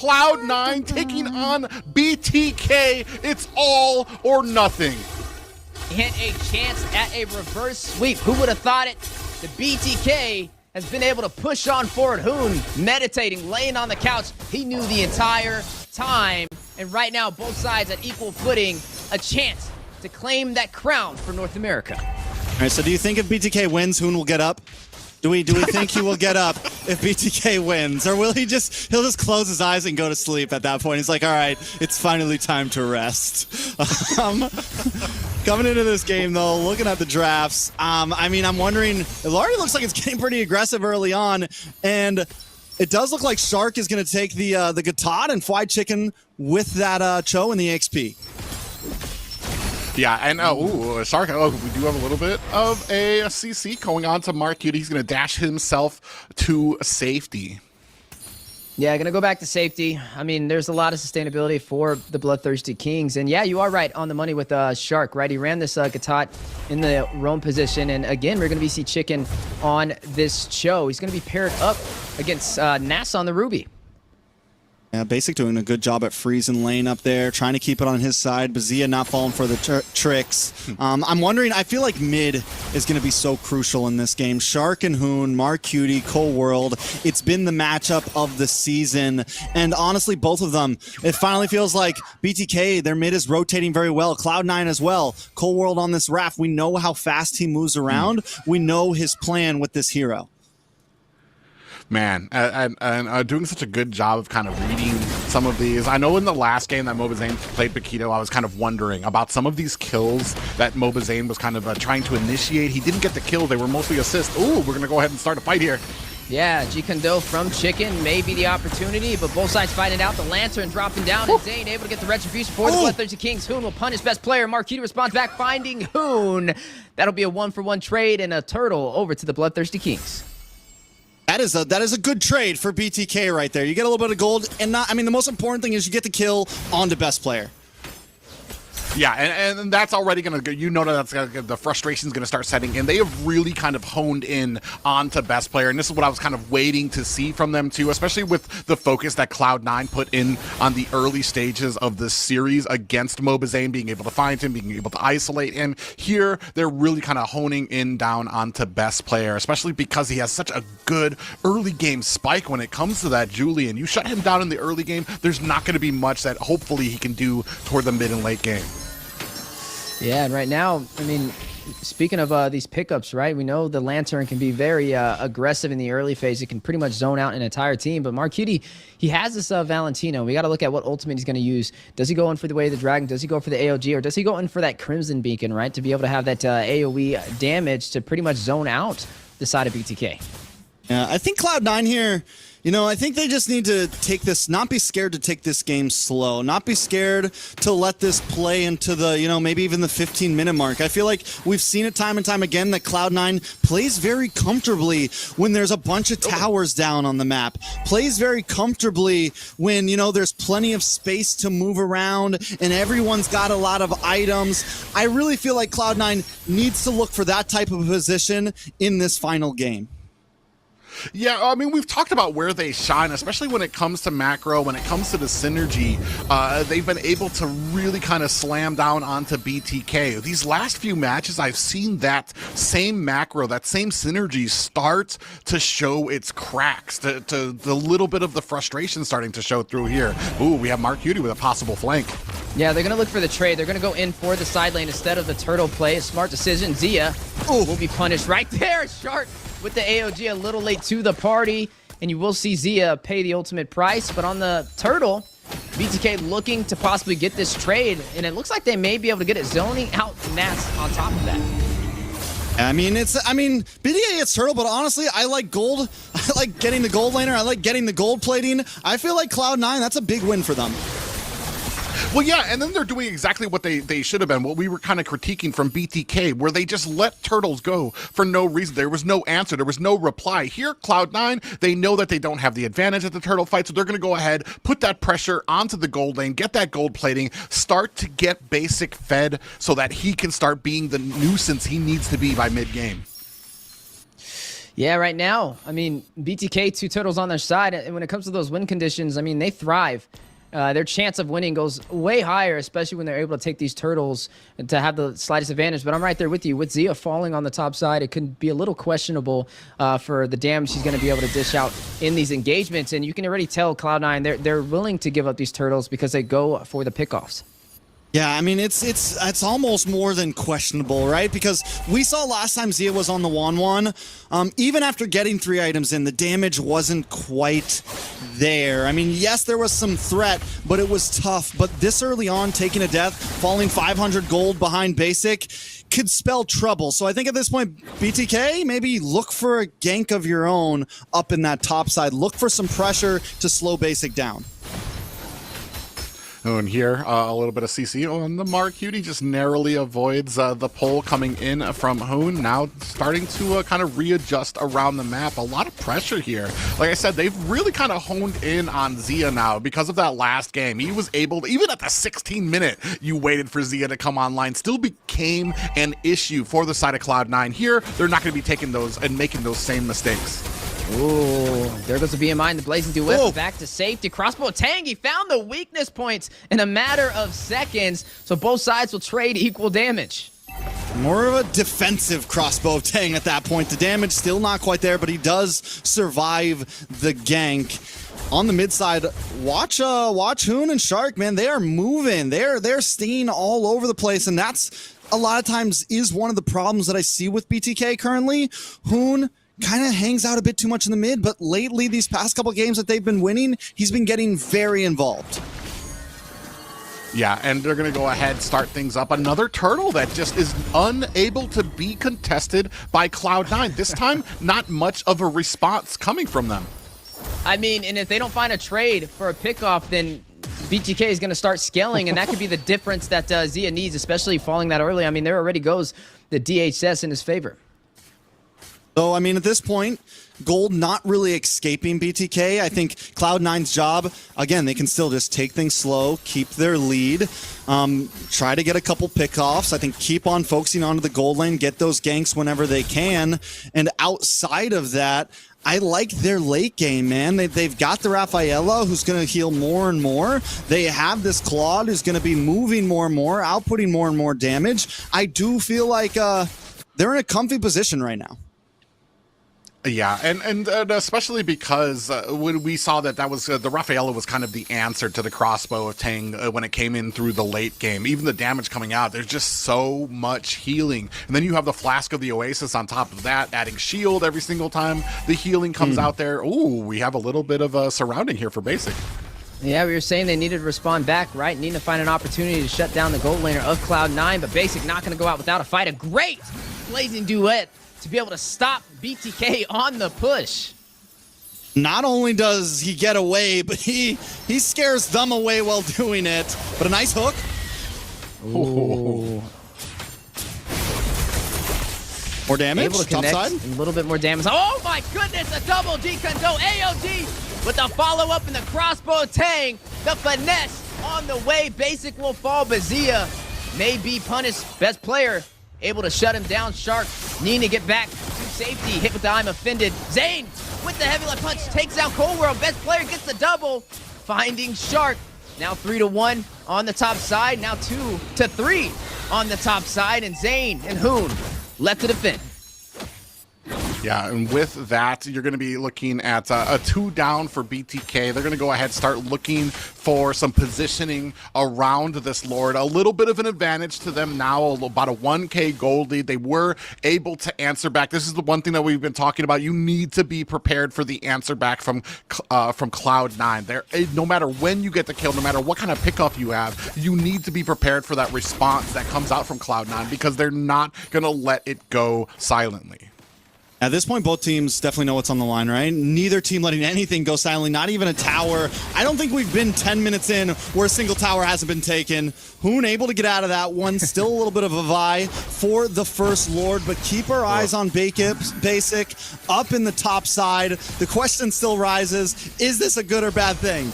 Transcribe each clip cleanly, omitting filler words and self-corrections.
Cloud9 taking on BTK. It's all or nothing. And a chance at a reverse sweep. Who would have thought it? The BTK has been able to push on forward. Hoon meditating, laying on the couch. He knew the entire time. And right now, both sides at equal footing, a chance to claim that crown for North America. All right, so do you think if BTK wins, Hoon will get up? Do we think he will get up if BTK wins? Or will he'll just close his eyes and go to sleep at that point? He's like, all right, it's finally time to rest. Coming into this game, though, looking at the drafts, I'm wondering, it already looks like it's getting pretty aggressive early on, and it does look like Shark is going to take the Gatad and Fried Chicken with that Cho and the XP. Yeah, and Shark, we do have a little bit of a CC going on to Mark Cutie. He's going to dash himself to safety. Yeah, going to go back to safety. I mean, there's a lot of sustainability for the Bloodthirsty Kings. And yeah, you are right on the money with Shark, right? He ran this Gatot in the roam position. And again, we're going to see Chicken on this Cho. He's going to be paired up against Nass on the Ruby. Yeah, Basic doing a good job at freezing lane up there, trying to keep it on his side. Bazia not falling for the tricks. I'm wondering, I feel like mid is going to be so crucial in this game. Shark and Hoon, Mark Cutie, Cole World. It's been the matchup of the season. And honestly, both of them, it finally feels like BTK, their mid is rotating very well. Cloud9 as well. Cole World on this raft. We know how fast he moves around. We know his plan with this hero. Man, and doing such a good job of kind of reading some of these. I know in the last game that Mobazane played Bakito, I was kind of wondering about some of these kills that Mobazane was kind of trying to initiate. He didn't get the kill. They were mostly assists. Ooh, we're going to go ahead and start a fight here. Yeah, G-Kondo from Chicken may be the opportunity, but both sides fighting it out. The Lantern dropping down, and Zane able to get the retribution for the Bloodthirsty Kings. Hoon will punish best player. Marquita responds back, finding Hoon. That'll be a 1-for-1 trade and a turtle over to the Bloodthirsty Kings. That is a good trade for BTK right there. You get a little bit of gold, and the most important thing is you get the kill on the best player. Yeah, and that's already going to, that's the frustration's going to start setting in. They have really kind of honed in onto best player, and this is what I was kind of waiting to see from them too, especially with the focus that Cloud9 put in on the early stages of this series against Mobazane, being able to find him, being able to isolate him. Here, they're really kind of honing in down onto best player, especially because he has such a good early game spike when it comes to that Julian. You shut him down in the early game, there's not going to be much that hopefully he can do toward the mid and late game. Yeah, and right now, speaking of these pickups, right, we know the Lantern can be very aggressive in the early phase. It can pretty much zone out an entire team. But Mark Cutie, he has this Valentino. We got to look at what ultimate he's going to use. Does he go in for the Way of the Dragon? Does he go for the AOG? Or does he go in for that Crimson Beacon, right, to be able to have that AoE damage to pretty much zone out the side of BTK? Yeah, I think Cloud9 here, I think they just need to take this, not be scared to take this game slow, not be scared to let this play into the, maybe even the 15-minute mark. I feel like we've seen it time and time again that Cloud9 plays very comfortably when there's a bunch of towers down on the map, plays very comfortably when, there's plenty of space to move around and everyone's got a lot of items. I really feel like Cloud9 needs to look for that type of position in this final game. Yeah, we've talked about where they shine, especially when it comes to macro, when it comes to the synergy. They've been able to really kind of slam down onto BTK. These last few matches, I've seen that same macro, that same synergy start to show its cracks, to the little bit of the frustration starting to show through here. Ooh, we have Mark Cutie with a possible flank. Yeah, they're going to look for the trade. They're going to go in for the side lane instead of the turtle play. A smart decision. Zia will be punished right there. Shark with the AOG a little late to the party, and you will see Zia pay the ultimate price. But on the turtle, BTK looking to possibly get this trade, and it looks like they may be able to get it zoning out Nats on top of that. BTK gets turtle, but honestly, I like gold. I like getting the gold laner. I like getting the gold plating. I feel like Cloud9, that's a big win for them. Well, yeah, and then they're doing exactly what they should have been, what we were kind of critiquing from BTK, where they just let turtles go for no reason. There was no answer. There was no reply. Here, Cloud9, they know that they don't have the advantage at the turtle fight, so they're going to go ahead, put that pressure onto the gold lane, get that gold plating, start to get Basic fed so that he can start being the nuisance he needs to be by mid-game. Yeah, right now, I mean, BTK, 2 turtles on their side, and when it comes to those win conditions, I mean, they thrive. Their chance of winning goes way higher, especially when they're able to take these turtles to have the slightest advantage. But I'm right there with you. With Zia falling on the top side, it could be a little questionable for the damage she's going to be able to dish out in these engagements. And you can already tell Cloud9, they're willing to give up these turtles because they go for the pickoffs. Yeah, I mean, it's almost more than questionable, right? Because we saw last time Zia was on the 1-1, even after getting 3 items in, the damage wasn't quite there. I mean, yes, there was some threat, but it was tough. But this early on, taking a death, falling 500 gold behind basic, could spell trouble. So I think at this point, BTK, maybe look for a gank of your own up in that top side. Look for some pressure to slow basic down. And here, a little bit of CC on the mark. Cutie just narrowly avoids the pull coming in from Hoon. Now starting to kind of readjust around the map. A lot of pressure here. Like I said, they've really kind of honed in on Zia now because of that last game. He was able to, even at the 16-minute, you waited for Zia to come online, still became an issue for the side of Cloud9. Here, they're not going to be taking those and making those same mistakes. Ooh, there goes the BMI and the Blazing Duet back to safety. Crossbow Tang, he found the weakness points in a matter of seconds, so both sides will trade equal damage. More of a defensive crossbow Tang at that point. The damage still not quite there, but he does survive the gank. On the mid side, watch Hoon and Shark, man. They are moving. They're stinging all over the place, and that's a lot of times is one of the problems that I see with BTK currently. Hoon kind of hangs out a bit too much in the mid, but lately, these past couple games that they've been winning, he's been getting very involved. Yeah, and they're going to go ahead, start things up. Another turtle that just is unable to be contested by Cloud9. This time, not much of a response coming from them. I mean, and if they don't find a trade for a pickoff, then BTK is going to start scaling, and that could be the difference that Zia needs, especially falling that early. I mean, there already goes the DHS in his favor. So, I mean, at this point, Gold not really escaping BTK. I think Cloud9's job, again, they can still just take things slow, keep their lead, try to get a couple pickoffs. I think keep on focusing onto the gold lane, get those ganks whenever they can. And outside of that, I like their late game, man. They've got the Rafaela, who's going to heal more and more. They have this Claude, who's going to be moving more and more, outputting more and more damage. I do feel like they're in a comfy position right now. Yeah, and especially because when we saw that was the Rafaela was kind of the answer to the crossbow of Tang when it came in through the late game. Even the damage coming out, there's just so much healing. And then you have the Flask of the Oasis on top of that, adding shield every single time the healing comes out there. Ooh, we have a little bit of a surrounding here for basic. Yeah, we were saying they needed to respond back, right? Need to find an opportunity to shut down the gold laner of Cloud9, but basic not going to go out without a fight. A great Blazing Duet to be able to stop BTK on the push. Not only does he get away, but he scares them away while doing it. But a nice hook. Ooh. More damage, Able to top connect, side. a little bit more damage. Oh my goodness, a double decondo AOD with the follow-up and the crossbow Tang. The finesse on the way. Basic will fall, but Zia may be punished. Best player able to shut him down. Shark needing to get back to safety. Hit with the I'm offended. Zane with the heavy left punch takes out Cold World. Best player gets the double. Finding Shark. Now 3-1 on the top side. Now 2-3 on the top side. And Zane and Hoon left to defend. Yeah, and with that, you're going to be looking at a 2 down for BTK. They're going to go ahead and start looking for some positioning around this Lord. A little bit of an advantage to them now, about a 1K gold lead. They were able to answer back. This is the one thing that we've been talking about. You need to be prepared for the answer back from Cloud9. There, no matter when you get the kill, no matter what kind of pickoff you have, you need to be prepared for that response that comes out from Cloud9 because they're not going to let it go silently. At this point, both teams definitely know what's on the line, right? Neither team letting anything go silently, not even a tower. I don't think we've been 10 minutes in where a single tower hasn't been taken. Hoon able to get out of that one. Still a little bit of a vie for the first Lord, but keep our eyes on Basic up in the top side. The question still rises, is this a good or bad thing?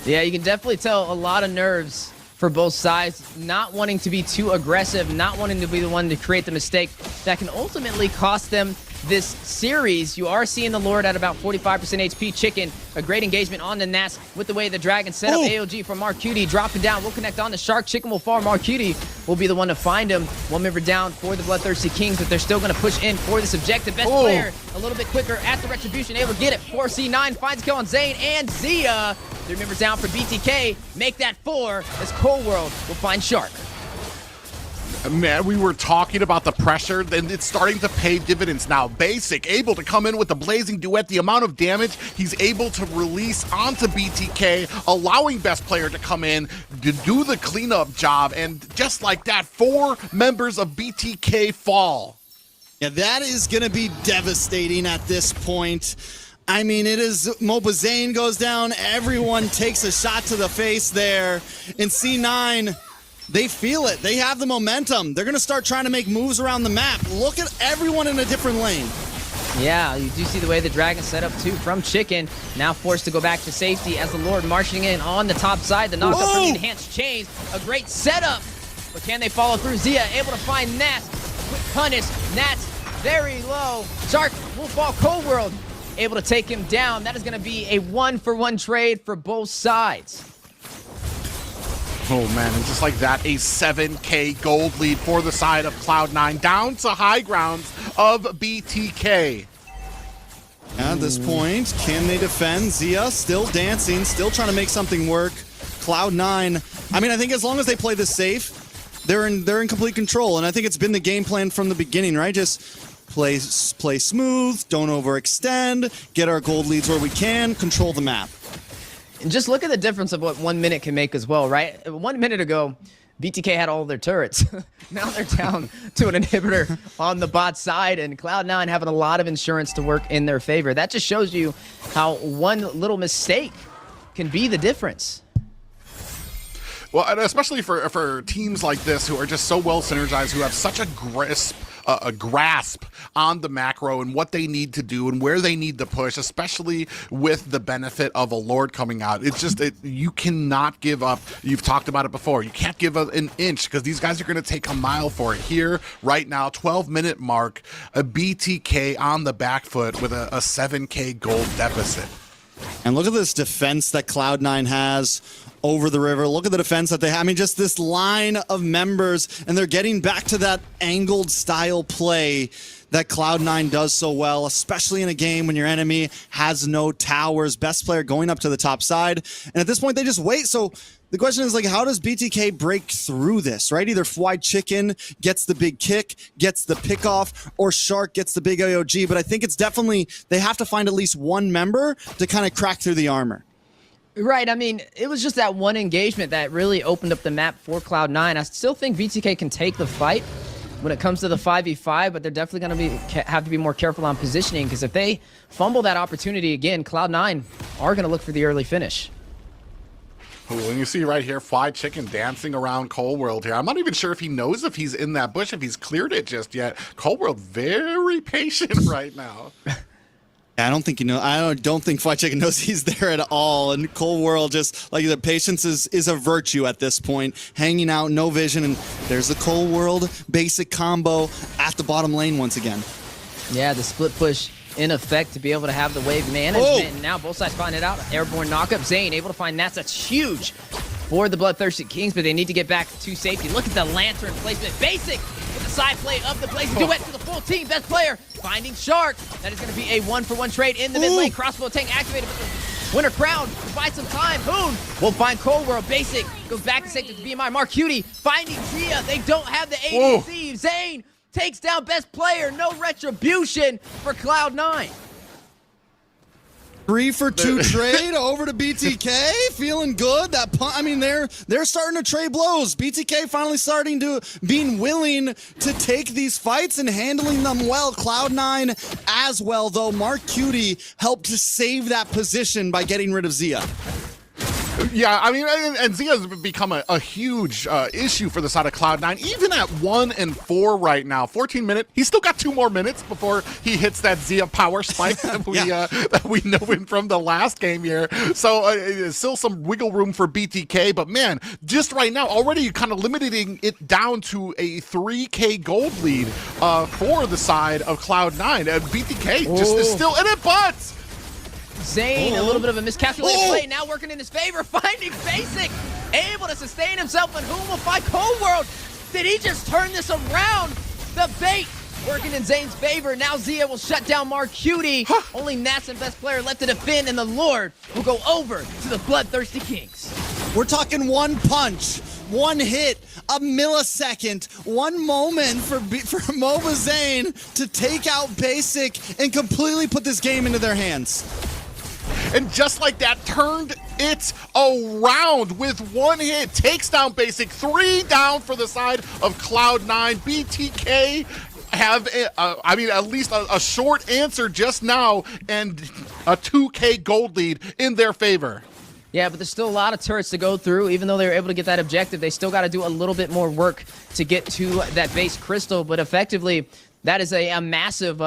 Yeah, you can definitely tell a lot of nerves for both sides, not wanting to be too aggressive, not wanting to be the one to create the mistake that can ultimately cost them this series. You are seeing the Lord at about 45% HP. Chicken, a great engagement on the Nats with the way the Dragon set up. AOG from Marcuti dropping down. We'll connect on the Shark. Chicken will fall. Marcuti will be the one to find him. One member down for the Bloodthirsty Kings, but they're still going to push in for this objective. Best player a little bit quicker at the Retribution, able to get it. 4C9 finds a kill on Zane and Zia. 3 members down for BTK. Make that 4 as Cold World will find Shark. Man, we were talking about the pressure, and it's starting to pay dividends now. Basic able to come in with the Blazing Duet, the amount of damage he's able to release onto BTK, allowing Best Player to come in to do the cleanup job, and just like that, 4 members of BTK fall. Yeah, that is going to be devastating at this point. I mean, it is, Mobazane goes down, everyone takes a shot to the face there, and C9... they feel it. They have the momentum. They're going to start trying to make moves around the map. Look at everyone in a different lane. Yeah, you do see the way the Dragon set up too from Chicken. Now forced to go back to safety as the Lord marching in on the top side. The knockup from the enhanced chains. A great setup. But can they follow through? Zia able to find Nats. Quick punish. Nats very low. Shark will fall. Cold World able to take him down. That is going to be a 1-for-1 trade for both sides. Oh man, and just like that, a 7K gold lead for the side of Cloud9, down to high grounds of BTK. At this point, can they defend? Zia still dancing, still trying to make something work. Cloud9, I mean, I think as long as they play this safe, they're in complete control, and I think it's been the game plan from the beginning, right? Just play smooth, don't overextend, get our gold leads where we can, control the map. And just look at the difference of what 1 minute can make as well, right? 1 minute ago, BTK had all their turrets. Now they're down to an inhibitor on the bot side, and Cloud9 having a lot of insurance to work in their favor. That just shows you how one little mistake can be the difference. Well, and especially for teams like this who are just so well synergized, who have such a grasp on the macro and what they need to do and where they need to push, especially with the benefit of a Lord coming out. It's just, you cannot give up. You've talked about it before. You can't give up an inch because these guys are going to take a mile for it. Here, right now, 12-minute mark, a BTK on the back foot with a 7K gold deficit. And look at this defense that Cloud9 has over the river. Look at the defense that they have. I mean, just this line of members, and they're getting back to that angled style play that Cloud9 does so well, especially in a game when your enemy has no towers. Best player going up to the top side. And at this point, they just wait. So the question is, like, how does BTK break through this, right? Either Fried Chicken gets the big kick, gets the pickoff, or Shark gets the big AOG. But I think it's definitely, they have to find at least one member to kind of crack through the armor. Right, I mean, it was just that one engagement that really opened up the map for Cloud9. I still think BTK can take the fight when it comes to the 5v5, but they're definitely going to have to be more careful on positioning, because if they fumble that opportunity again, Cloud9 are going to look for the early finish. And you see right here, Fried Chicken dancing around Cold World here. I'm not even sure if he knows if he's in that bush, if he's cleared it just yet. Cold World very patient right now. I don't think I don't think Fried Chicken knows he's there at all. And Cold World, just like the patience is a virtue at this point. Hanging out, no vision, and there's the Cold World basic combo at the bottom lane once again. Yeah, the split push in effect to be able to have the wave management. And now both sides find it out. Airborne knockup. Zane able to find Nats. That's huge for the Bloodthirsty Kings, but they need to get back to safety. Look at the lantern placement. Basic with the side play of the Blazing Duet to the full team. Best player finding Shark. That is going to be a 1-for-1 trade in the mid lane. Crossbow tank activated with the Winter Crown to buy some time. Hoon will find Cold World. Basic goes back to safety to BMI. Marcuti finding Zia. They don't have the ADC. Zane takes down best player. No retribution for Cloud9. 3-for-2 trade over to BTK. Feeling good. I mean, they're starting to trade blows. BTK finally starting to being willing to take these fights and handling them well. Cloud9 as well, though. Marcuti helped to save that position by getting rid of Zia. Yeah, I mean, and Zia's become a huge issue for the side of Cloud9. Even at 1-4 right now, 14 minutes, he's still got 2 more minutes before he hits that Zia power spike that we know him from the last game here. So still some wiggle room for BTK, but man, just right now, already kind of limiting it down to a 3K gold lead for the side of Cloud9. BTK just is still in it, but Zayn, a little bit of a miscalculated play, now working in his favor, finding Basic, able to sustain himself, and whom will find Cold World. Did he just turn this around? The bait working in Zayn's favor. Now Zia will shut down Marcutie. Only Nats and best player left to defend, and the Lord will go over to the Bloodthirsty Kings. We're talking one punch, one hit, a millisecond, one moment for MOBA Zayn to take out Basic and completely put this game into their hands. And just like that, turned it around with one hit. Takes down Basic. 3 down for the side of Cloud9. BTK have, at least a short answer just now and a 2K gold lead in their favor. Yeah, but there's still a lot of turrets to go through. Even though they were able to get that objective, they still got to do a little bit more work to get to that base crystal. But effectively, that is a massive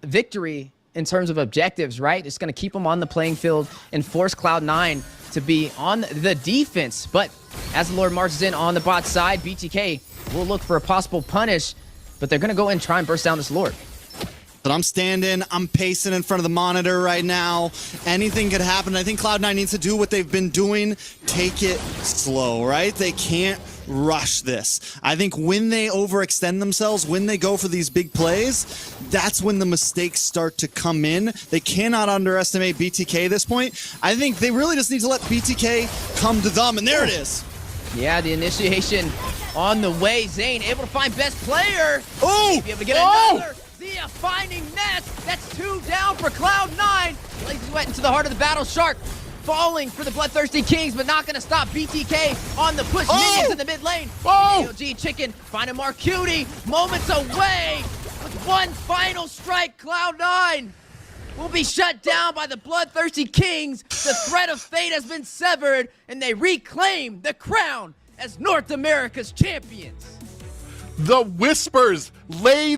victory in terms of objectives, right? It's going to keep them on the playing field and force Cloud9 to be on the defense. But as the Lord marches in on the bot side, BTK will look for a possible punish, but they're going to go and try and burst down this Lord. But I'm standing, I'm pacing in front of the monitor right now. Anything could happen. I think Cloud9 needs to do what they've been doing. Take it slow, right? They can't rush this. I think when they overextend themselves, when they go for these big plays, that's when the mistakes start to come in. They cannot underestimate BTK at this point. I think they really just need to let BTK come to them, and there it is. Yeah, the initiation on the way. Zayn able to find best player. Oh! Be able to get another. Zia finding Nets. That's 2 down for Cloud9. Lazy Wet into the heart of the battle. Shark falling for the Bloodthirsty Kings, but not going to stop BTK on the push. Minions in the mid lane. AOG Chicken finding Marcutie. Moments away with one final strike. Cloud9 will be shut down by the Bloodthirsty Kings. The threat of fate has been severed, and they reclaim the crown as North America's champions. The Whispers lay